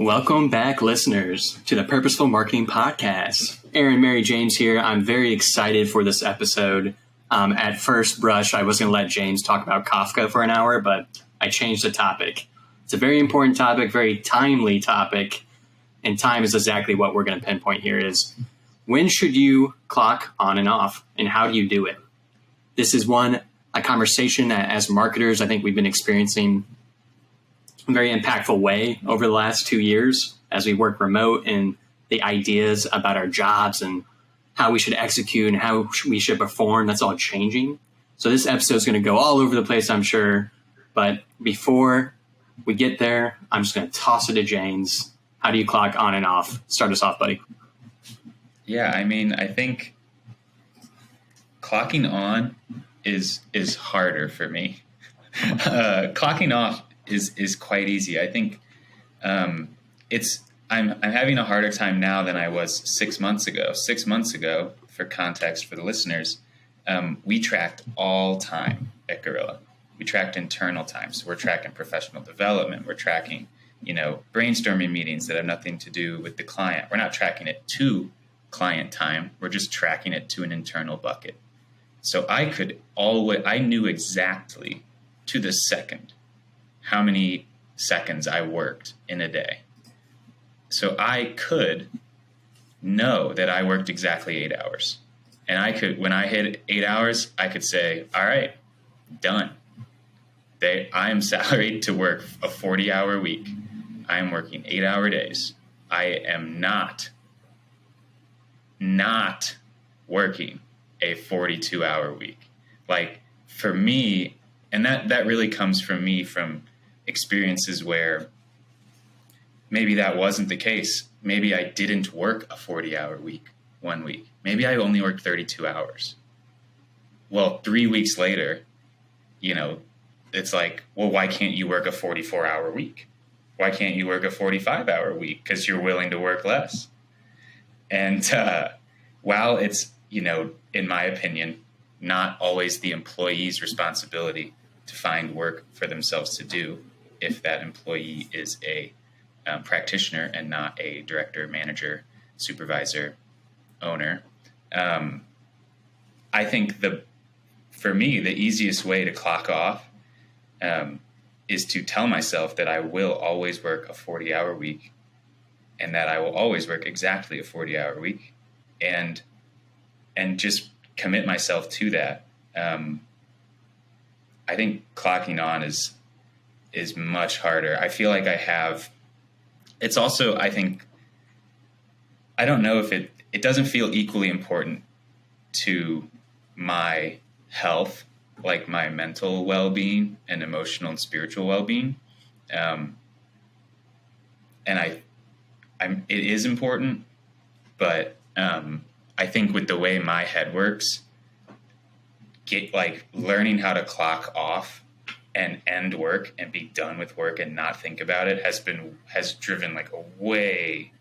Welcome back, listeners, to the Purposeful Marketing Podcast. Aaron Mary James here. I'm very excited for this episode. At first brush, I was going to let James talk about Kafka for an hour, but I changed the topic. It's a very important topic, very timely topic, and time is exactly what we're going to pinpoint here is when should you clock on and off, and how do you do it? This is a conversation that as marketers, I think we've been experiencing a very impactful way over the last 2 years as we work remote, and the ideas about our jobs and how we should execute and how we should perform, that's all changing. So this episode is going to go all over the place, I'm sure. But before we get there, I'm just going to toss it to James. How do you clock on and off? Start us off, buddy. Yeah, I think clocking on is harder for me. Clocking off is quite easy. I think I'm having a harder time now than I was 6 months ago. 6 months ago, for context for the listeners, we tracked all time at Gorilla. We tracked internal time. So we're tracking professional development. We're tracking, brainstorming meetings that have nothing to do with the client. We're not tracking it to client time. We're just tracking it to an internal bucket. So I knew exactly to the second how many seconds I worked in a day. So I could know that I worked exactly 8 hours. And when I hit 8 hours, I could say, all right, done. I am salaried to work a 40-hour week. I am working 8-hour days. I am not working a 42-hour week. Like, for me, and that really comes from experiences where maybe that wasn't the case. Maybe I didn't work a 40-hour week 1 week. Maybe I only worked 32 hours. Well, 3 weeks later, it's like, well, why can't you work a 44-hour week? Why can't you work a 45-hour week? Because you're willing to work less. And while it's, in my opinion, not always the employee's responsibility to find work for themselves to do, if that employee is a practitioner and not a director, manager, supervisor, owner. I think for me, the easiest way to clock off is to tell myself that I will always work a 40-hour week and that I will always work exactly a 40-hour week and just commit myself to that. I think clocking on is much harder. I feel like it's also, I think, I don't know if it doesn't feel equally important to my health, like my mental well-being and emotional and spiritual well-being. And it is important, but I think with the way my head works, learning how to clock off and end work and be done with work and not think about it has driven like a way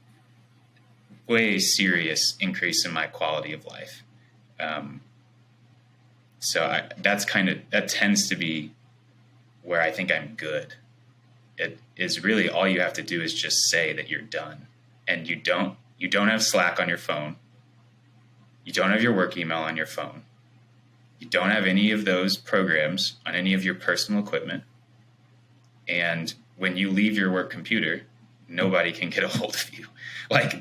serious increase in my quality of life. So that tends to be where I think I'm good. It is really all you have to do is just say that you're done, and you don't have Slack on your phone. You don't have your work email on your phone. You don't have any of those programs on any of your personal equipment. And when you leave your work computer, nobody can get a hold of you. Like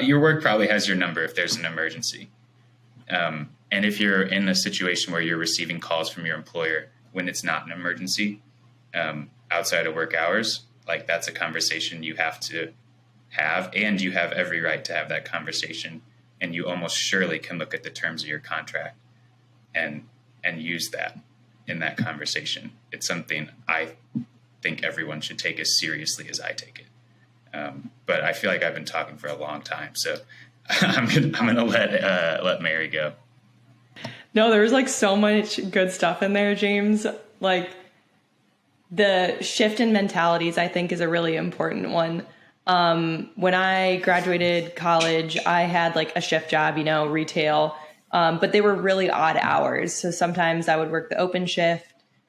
your work probably has your number if there's an emergency. And if you're in a situation where you're receiving calls from your employer when it's not an emergency, outside of work hours, like that's a conversation you have to have, and you have every right to have that conversation. And you almost surely can look at the terms of your contract and use that in that conversation. It's something I think everyone should take as seriously as I take it. But I feel like I've been talking for a long time, so I'm gonna let Mary go. No, there was like so much good stuff in there, James. Like the shift in mentalities, I think, is a really important one. When I graduated college, I had like a shift job, retail, but they were really odd hours. So sometimes I would work the open shift.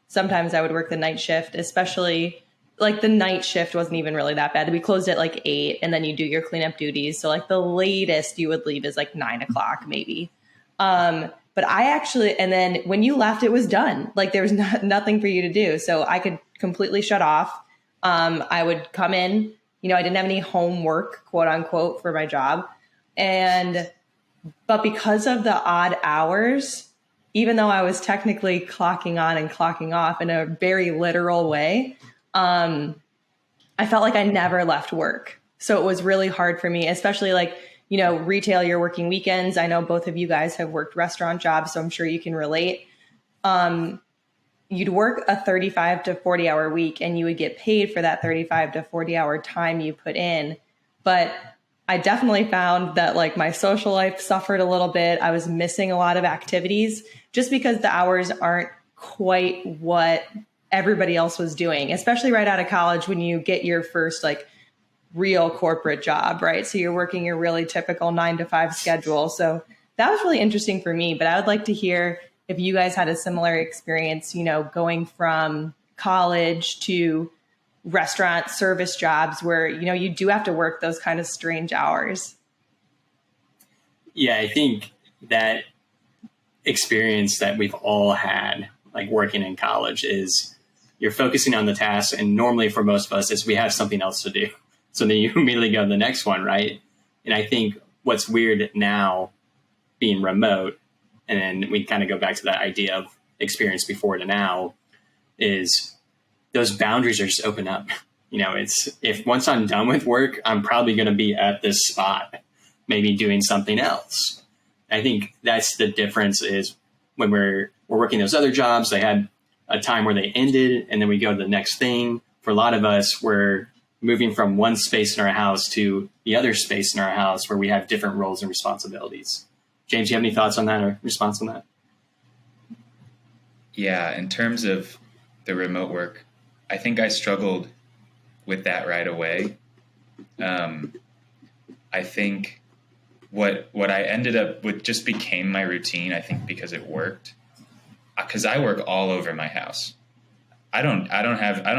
Sometimes I would work the night shift, especially like the night shift wasn't even really that bad. We closed at like 8 and then you do your cleanup duties. So like the latest you would leave is like 9 o'clock maybe. But I actually, and then when you left, it was done. Like there was nothing for you to do. So I could completely shut off. I would come in, you know, I didn't have any homework, quote unquote, for my job. But because of the odd hours, even though I was technically clocking on and clocking off in a very literal way, I felt like I never left work. So it was really hard for me, especially like, you know, retail, you're working weekends. I know both of you guys have worked restaurant jobs, so I'm sure you can relate. You'd work a 35 to 40 hour week and you would get paid for that 35 to 40 hour time you put in. But I definitely found that like my social life suffered a little bit. I was missing a lot of activities just because the hours aren't quite what everybody else was doing, especially right out of college when you get your first like real corporate job, right? So you're working your really typical 9 to 5 schedule. So that was really interesting for me, but I would like to hear if you guys had a similar experience, you know, going from college to restaurant service jobs where, you know, you do have to work those kind of strange hours. Yeah, I think that experience that we've all had, like working in college, is you're focusing on the task. And normally for most of us is we have something else to do. So then you immediately go to the next one, right? And I think what's weird now being remote, and then we kind of go back to that idea of experience before to now, is those boundaries are just open up. You know, it's if once I'm done with work, I'm probably going to be at this spot, maybe doing something else. I think that's the difference is when we're working those other jobs, they had a time where they ended and then we go to the next thing. For a lot of us, we're moving from one space in our house to the other space in our house where we have different roles and responsibilities. James, you have any thoughts on that or response on that? Yeah, in terms of the remote work, I think I struggled with that right away. I think what I ended up with just became my routine, I think because it worked. Because I work all over my house. I don't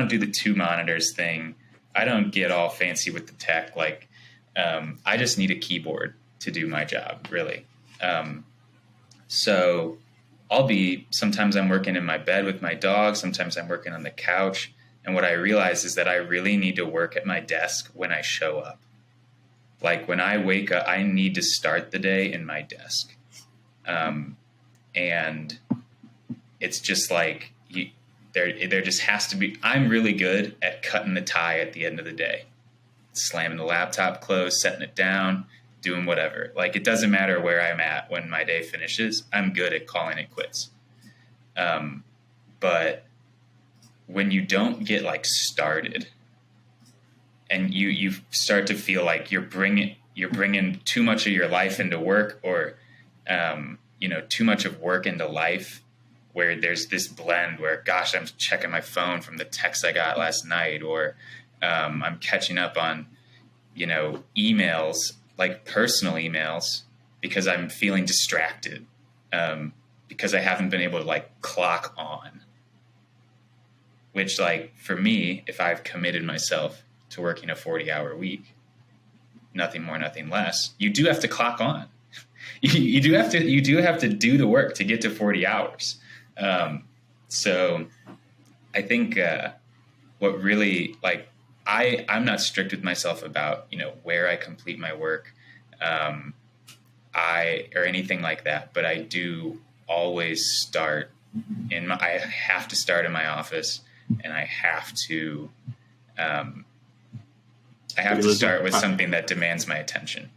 do the 2 monitors thing. I don't get all fancy with the tech. Like, I just need a keyboard to do my job, really. So sometimes I'm working in my bed with my dog. Sometimes I'm working on the couch. And what I realize is that I really need to work at my desk when I show up. Like when I wake up, I need to start the day in my desk. And it's just like, there just has to be, I'm really good at cutting the tie at the end of the day, slamming the laptop closed, setting it down, doing whatever. Like, it doesn't matter where I'm at when my day finishes. I'm good at calling it quits. But when you don't get like started and you start to feel like you're bringing too much of your life into work, or, too much of work into life, where there's this blend where, gosh, I'm checking my phone from the text I got last night, or I'm catching up on, emails, like personal emails, because I'm feeling distracted, because I haven't been able to like clock on. Which, like, for me, if I've committed myself to working a 40-hour week, nothing more, nothing less, you do have to clock on. You do have to do the work to get to 40 hours. So I think what really, like, I'm not strict with myself about, where I complete my work, or anything like that, but I do always start I have to start in my office, and I have to start with something that demands my attention.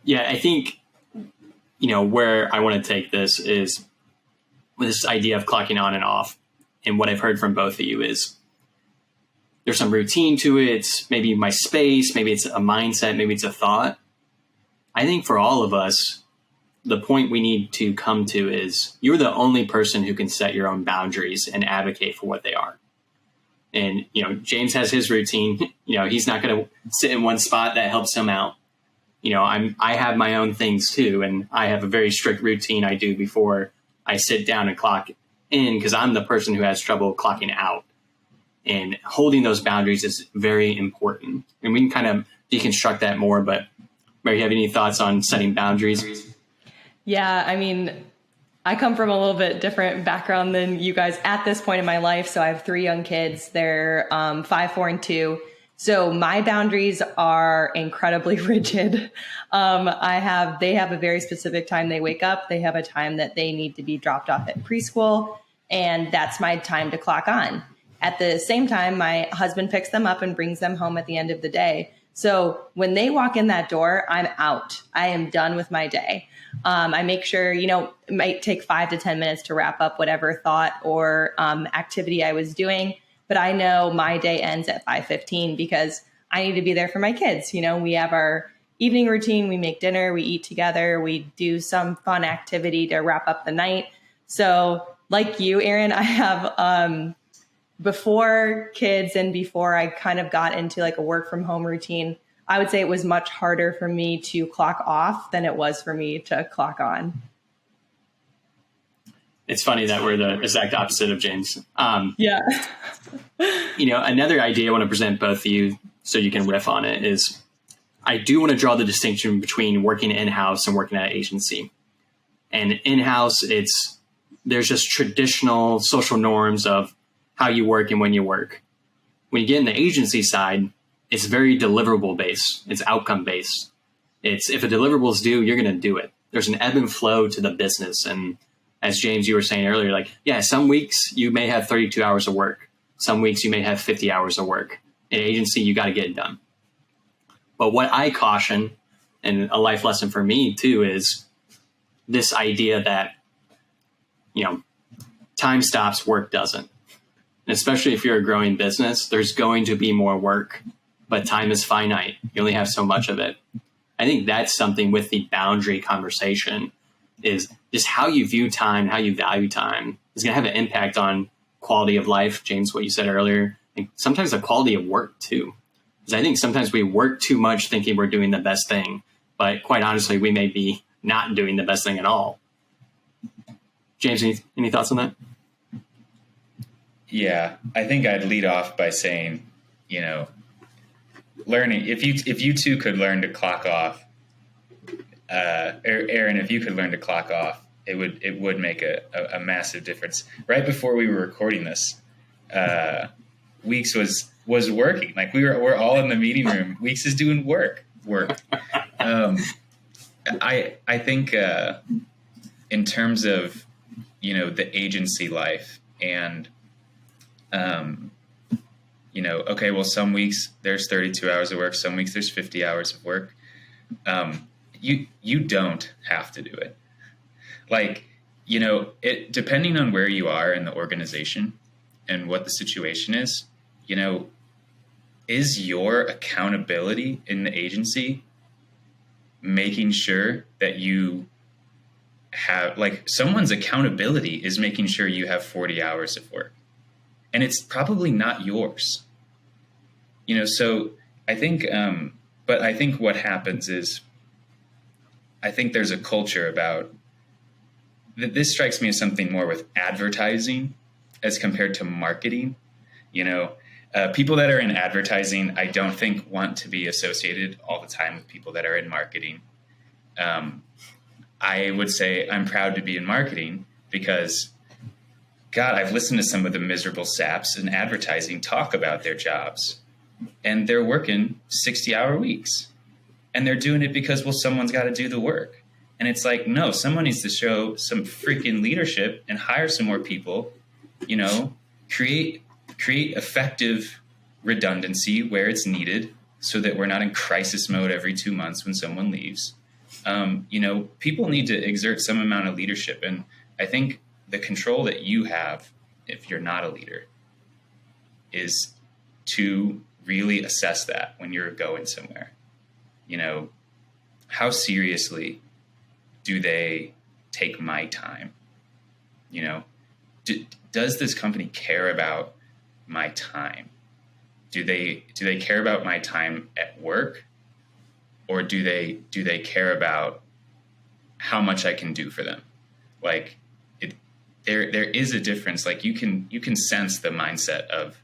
Yeah, I think, where I want to take this is with this idea of clocking on and off. And what I've heard from both of you is there's some routine to it. It's maybe my space, maybe it's a mindset, maybe it's a thought. I think for all of us, the point we need to come to is you're the only person who can set your own boundaries and advocate for what they are. And, James has his routine. He's not going to sit in one spot that helps him out. I have my own things too. And I have a very strict routine I do before I sit down and clock in because I'm the person who has trouble clocking out. And holding those boundaries is very important. And we can kind of deconstruct that more. But Mary, you have any thoughts on setting boundaries? Yeah, I mean, I come from a little bit different background than you guys at this point in my life. So I have 3 young kids. They're 5, 4, and 2. So my boundaries are incredibly rigid. They have a very specific time they wake up. They have a time that they need to be dropped off at preschool, and that's my time to clock on. At the same time, my husband picks them up and brings them home at the end of the day. So when they walk in that door, I'm out. I am done with my day. I make sure, it might take 5 to 10 minutes to wrap up whatever thought or activity I was doing. But I know my day ends at 5:15 because I need to be there for my kids. We have our evening routine. We make dinner, we eat together, we do some fun activity to wrap up the night. So like you, Aaron, I have, before kids and before I kind of got into like a work from home routine, I would say it was much harder for me to clock off than it was for me to clock on. It's funny that we're the exact opposite of James. Yeah. Another idea I want to present both of you so you can riff on it is I do want to draw the distinction between working in-house and working at an agency. And in-house, there's just traditional social norms of how you work and when you work. When you get in the agency side, it's very deliverable based. It's outcome based. It's if a deliverable is due, you're going to do it. There's an ebb and flow to the business. And as James, you were saying earlier, some weeks you may have 32 hours of work. Some weeks you may have 50 hours of work. In agency, you got to get it done. But what I caution, and a life lesson for me too, is this idea that, time stops, work doesn't. And especially if you're a growing business, there's going to be more work, but time is finite. You only have so much of it. I think that's something with the boundary conversation is just how you view time, how you value time is going to have an impact on quality of life. James, what you said earlier, and sometimes the quality of work too. Because I think sometimes we work too much thinking we're doing the best thing, but quite honestly, we may be not doing the best thing at all. James, any thoughts on that? Yeah, I think I'd lead off by saying, learning, if you two could learn to clock off, Aaron, if you could learn to clock off, it would make a massive difference. Right before we were recording this, Weeks was working. Like we're all in the meeting room. Weeks is doing work. I think in terms of the agency life and okay, well, some weeks there's 32 hours of work, some weeks there's 50 hours of work. You don't have to do it. It depending on where you are in the organization and what the situation is, is your accountability in the agency making sure that you have, someone's accountability is making sure you have 40 hours of work, and it's probably not yours. So I think, but I think what happens is, I think there's a culture about this strikes me as something more with advertising as compared to marketing. People that are in advertising, I don't think want to be associated all the time with people that are in marketing. I would say I'm proud to be in marketing because, God, I've listened to some of the miserable saps in advertising talk about their jobs, and they're working 60-hour weeks, and they're doing it because, well, someone's got to do the work. And it's like, no, someone needs to show some freaking leadership and hire some more people, create effective redundancy where it's needed so that we're not in crisis mode every 2 months when someone leaves. People need to exert some amount of leadership. And I think the control that you have, if you're not a leader, is to really assess that when you're going somewhere. How seriously do they take my time? Does this company care about my time? Do they care about my time at work, or do they care about how much I can do for them? there is a difference. Like you can sense the mindset of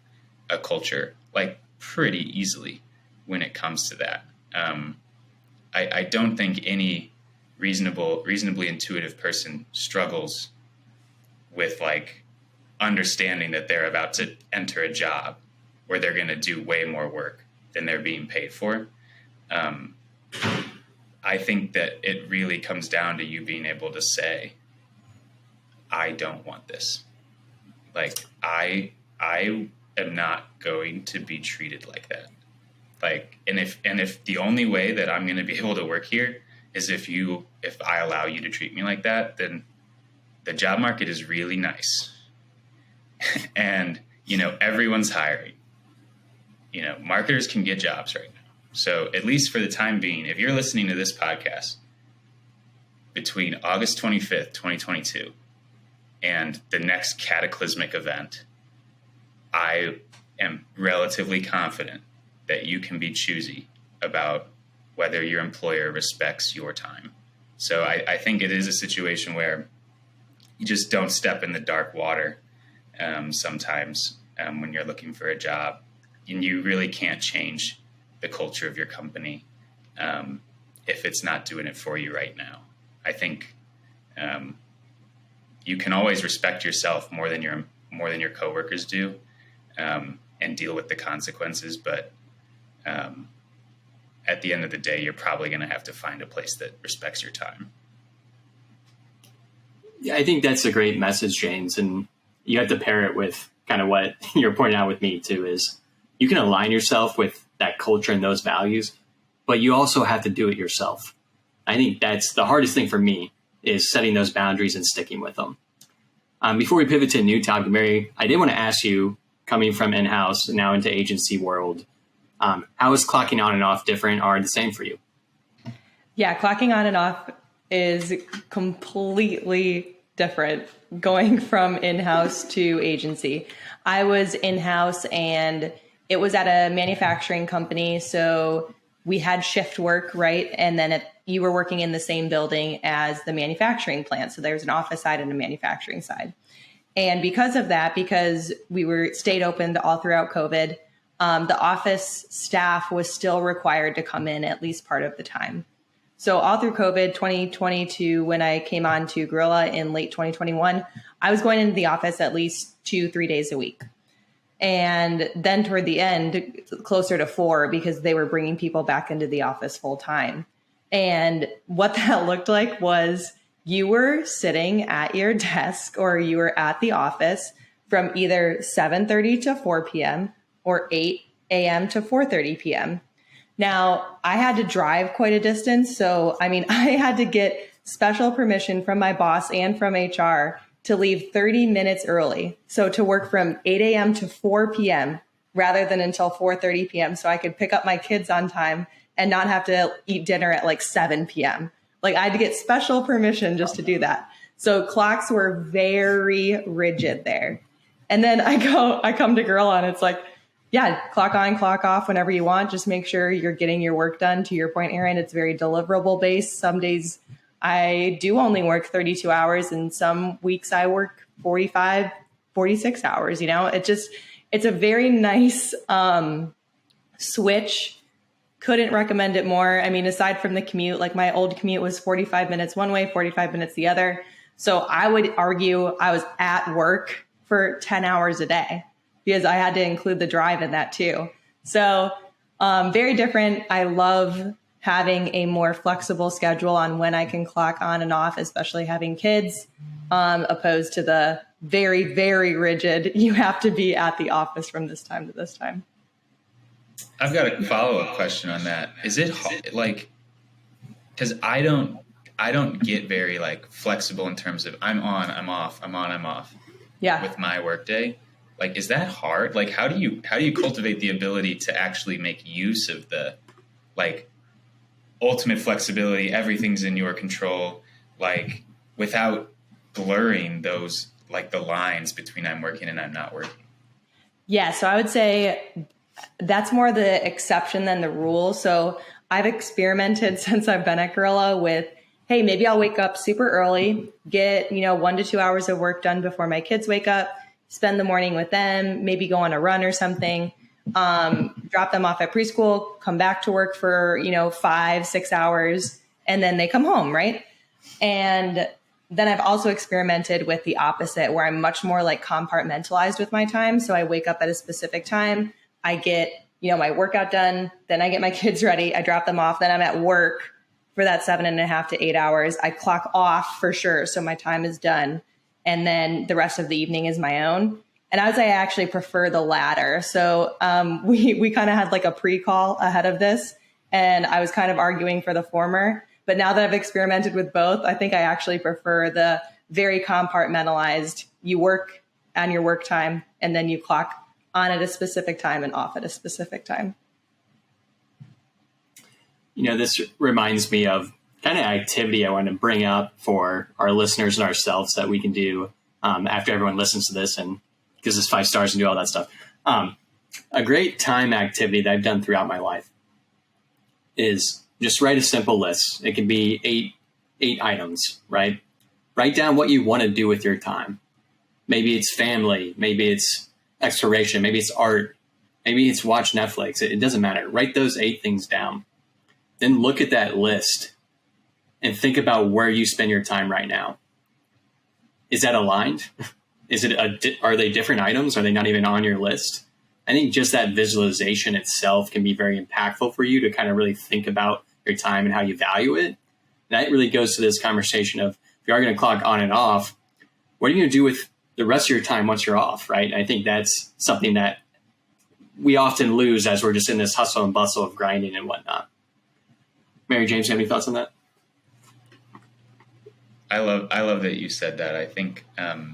a culture like pretty easily when it comes to that. I don't think any reasonably intuitive person struggles with like understanding that they're about to enter a job where they're going to do way more work than they're being paid for. I think that it really comes down to you being able to say, I don't want this. Like, I am not going to be treated like that. Like, and if the only way that I'm going to be able to work here is if I allow you to treat me like that, then the job market is really nice. And, everyone's hiring. Marketers can get jobs right now. So at least for the time being, if you're listening to this podcast between August 25th, 2022 and the next cataclysmic event, I am relatively confident that you can be choosy about whether your employer respects your time. So I think it is a situation where you just don't step in the dark water sometimes when you're looking for a job, and you really can't change the culture of your company if it's not doing it for you right now. I think you can always respect yourself more than your coworkers do, and deal with the consequences. But at the end of the day, you're probably going to have to find a place that respects your time. Yeah, I think that's a great message, James. And you have to pair it with kind of what you're pointing out with me too, is you can align yourself with that culture and those values, but you also have to do it yourself. I think that's the hardest thing for me, is setting those boundaries and sticking with them. Before we pivot to a new topic, Mary, I did want to ask you, coming from in-house now into agency world, how is clocking on and off different or the same for you? Yeah, clocking on and off is completely different going from in-house to agency. I was in-house and it was at a manufacturing company. So we had shift work, right? And then you were working in the same building as the manufacturing plant. So there's an office side and a manufacturing side. And because of that, because we stayed open all throughout COVID, the office staff was still required to come in at least part of the time. So all through COVID 2022, when I came on to Gorilla in late 2021, I was going into the office at least 2-3 days a week. And then toward the end, closer to 4, because they were bringing people back into the office full time. And what that looked like was you were sitting at your desk or you were at the office from either 7:30 to 4 p.m. or 8 a.m. to 4:30 p.m. Now, I had to drive quite a distance. So, I had to get special permission from my boss and from HR to leave 30 minutes early. So to work from 8 a.m. to 4 p.m. rather than until 4:30 p.m. so I could pick up my kids on time and not have to eat dinner at like 7 p.m. Like I had to get special permission just to do that. So clocks were very rigid there. And then I come to Gorilla and it's like, yeah, clock on, clock off whenever you want. Just make sure you're getting your work done. To your point, Aaron, it's very deliverable based. Some days I do only work 32 hours and some weeks I work 45, 46 hours. It's a very nice switch. Couldn't recommend it more. Aside from the commute, like my old commute was 45 minutes one way, 45 minutes the other. So I would argue I was at work for 10 hours a day because I had to include the drive in that too. So very different. I love having a more flexible schedule on when I can clock on and off, especially having kids, opposed to the very, very rigid, you have to be at the office from this time to this time. I've got a follow-up question on that. Is it like, because I don't get very like flexible in terms of I'm on, I'm off, I'm on, I'm off. Yeah. With my workday. Like, is that hard? Like, how do you cultivate the ability to actually make use of the like ultimate flexibility? Everything's in your control, like without blurring those, like the lines between I'm working and I'm not working. Yeah. So I would say that's more the exception than the rule. So I've experimented since I've been at Gorilla with, hey, maybe I'll wake up super early, get, 1 to 2 hours of work done before my kids wake up, spend the morning with them, maybe go on a run or something, drop them off at preschool, come back to work for, 5-6 hours, and then they come home. Right. And then I've also experimented with the opposite, where I'm much more like compartmentalized with my time. So I wake up at a specific time, I get, my workout done, then I get my kids ready, I drop them off, then I'm at work for that 7.5 to 8 hours. I clock off for sure. So my time is done. And then the rest of the evening is my own. And I would say I actually prefer the latter. So we kind of had like a pre-call ahead of this, and I was kind of arguing for the former. But now that I've experimented with both, I think I actually prefer the very compartmentalized, you work on your work time and then you clock on at a specific time and off at a specific time. This reminds me of kind of activity I want to bring up for our listeners and ourselves that we can do after everyone listens to this and gives us 5 stars and do all that stuff. A great time activity that I've done throughout my life is just write a simple list. It can be eight items, right? Write down what you want to do with your time. Maybe it's family, maybe it's exploration, maybe it's art, maybe it's watch Netflix. It doesn't matter. Write those 8 things down. Then look at that list and think about where you spend your time right now. Is that aligned? Are they different items? Are they not even on your list? I think just that visualization itself can be very impactful for you to kind of really think about your time and how you value it. And that really goes to this conversation of, if you are going to clock on and off, what are you going to do with the rest of your time once you're off, right? And I think that's something that we often lose as we're just in this hustle and bustle of grinding and whatnot. Mary James, you have any thoughts on that? I love that you said that. I think a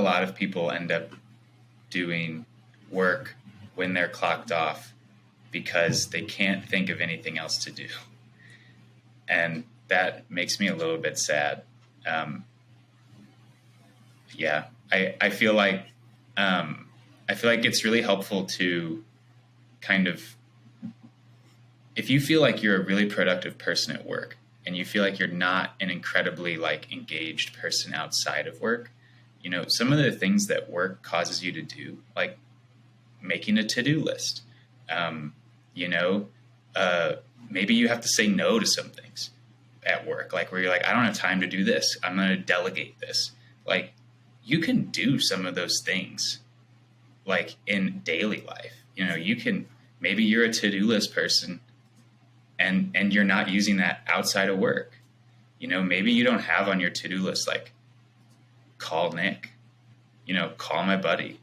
lot of people end up doing work when they're clocked off because they can't think of anything else to do. And that makes me a little bit sad. I feel like it's really helpful to kind of, if you feel like you're a really productive person at work and you feel like you're not an incredibly like engaged person outside of work, some of the things that work causes you to do, like making a to-do list, maybe you have to say no to some things at work, like where you're like, I don't have time to do this, I'm going to delegate this. Like, you can do some of those things like in daily life. Maybe you're a to-do list person and you're not using that outside of work. Maybe you don't have on your to-do list like call Nick, call my buddy,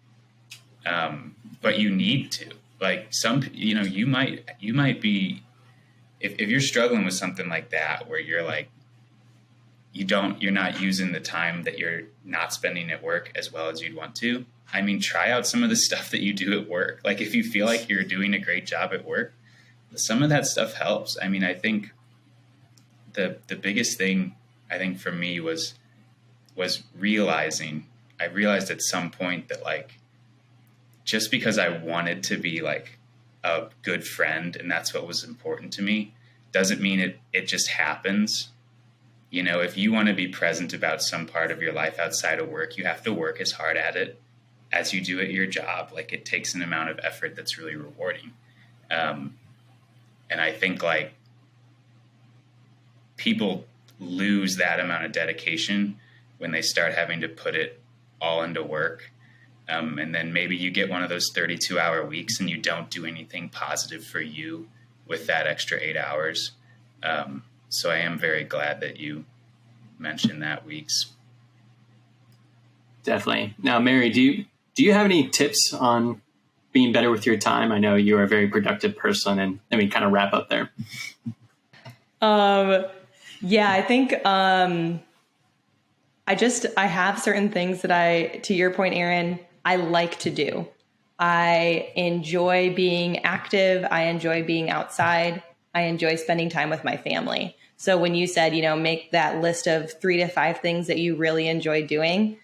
but you need to. Like you might be, if you're struggling with something like that, where you're like, you're not using the time that you're not spending at work as well as you'd want to. I mean, try out some of the stuff that you do at work. Like if you feel like you're doing a great job at work, some of that stuff helps. I mean, I think the biggest thing I think for me was I realized at some point that like, just because I wanted to be like a good friend and that's what was important to me, doesn't mean it just happens. If you want to be present about some part of your life outside of work, you have to work as hard at it as you do at your job. Like it takes an amount of effort that's really rewarding. And I think like people lose that amount of dedication when they start having to put it all into work. And then maybe you get one of those 32-hour weeks and you don't do anything positive for you with that extra 8 hours. So I am very glad that you mentioned that, Weeks. Definitely. Now, Mary, do you have any tips on being better with your time? I know you are a very productive person, and let me kind of wrap up there. I think I have certain things that to your point, Aaron, I like to do. I enjoy being active. I enjoy being outside. I enjoy spending time with my family. So when you said, make that list of 3 to 5 things that you really enjoy doing,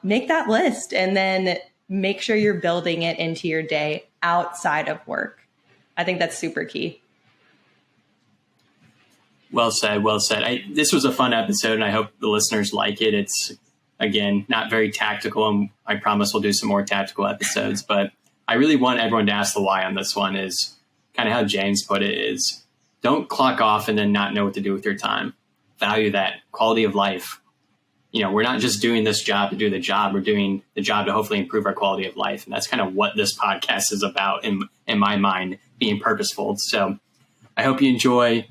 make that list and then make sure you're building it into your day outside of work. I think that's super key. Well said. Well said. This was a fun episode, and I hope the listeners like it. It's, again, not very tactical, and I promise we'll do some more tactical episodes. But I really want everyone to ask the why on this one is kind of how James put it is don't clock off and then not know what to do with your time. Value that quality of life. We're not just doing this job to do the job. We're doing the job to hopefully improve our quality of life. And that's kind of what this podcast is about in my mind, being purposeful. So I hope you enjoy.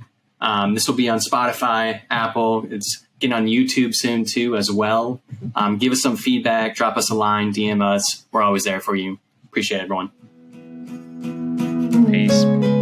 This will be on Spotify, Apple. It's getting on YouTube soon too as well. Give us some feedback, drop us a line, DM us. We're always there for you. Appreciate it, everyone. Peace.